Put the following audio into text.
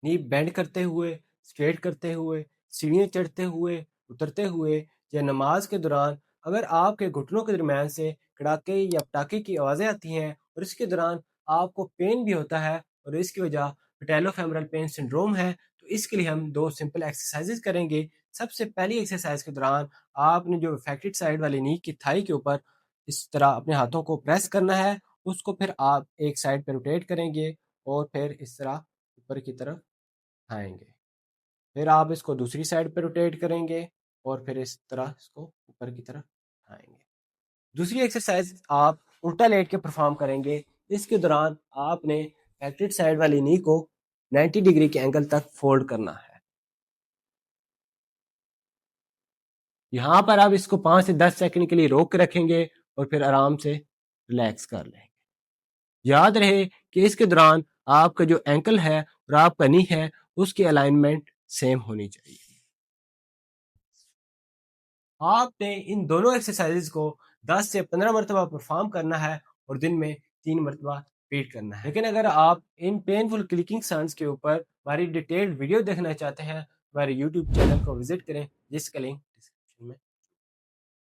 नी bend करते हुए, straight करते हुए, सीढ़ियाँ चढ़ते हुए, उतरते हुए या नमाज के दौरान अगर आपके घुटनों के दरमियान से कड़ाके या पटाखे की आवाज़ें आती हैं और इसके दौरान आपको पेन भी होता है और इसकी वजह पैटेलोफेमोरल पेन सिंड्रोम है, तो इसके लिए हम 2 सिंपल एक्सरसाइज़ेज़ करेंगे। सबसे पहली एक्सरसाइज़ के दौरान आपने जो अफेक्टेड साइड वाली नी की थाई के ऊपर इस तरह अपने हाथों को प्रेस करना है, उसको फिर आप एक साइड पे रोटेट करेंगे और फिर इस तरह ऊपर की तरफ आएँगे। फिर आप इसको दूसरी साइड पे रोटेट करेंगे और फिर इस तरह इसको ऊपर की तरफ आएँगे। दूसरी एक्सरसाइज आप उल्टा लेट के परफॉर्म करेंगे। इसके दौरान आपने एक्टेड साइड वाली नी को 90 डिग्री के एंगल तक फोल्ड करना है। यहाँ पर आप इसको 5 से 10 सेकंड के लिए रोक के रखेंगे और फिर आराम से रिलैक्स कर लेंगे। याद रहे कि इसके दौरान आपका जो एंकल है और आपका नी है उसकी अलाइनमेंट सेम होनी चाहिए। आपने इन दोनों एक्सरसाइजेज को 10 से 15 मरतबा परफॉर्म करना है और दिन में 3 मरतबा रिपीट करना है। लेकिन अगर आप इन पेनफुल क्लिकिंग साउंड्स के ऊपर हमारी डिटेल्ड वीडियो देखना चाहते हैं, हमारे यूट्यूब चैनल को विजिट करें जिसका लिंक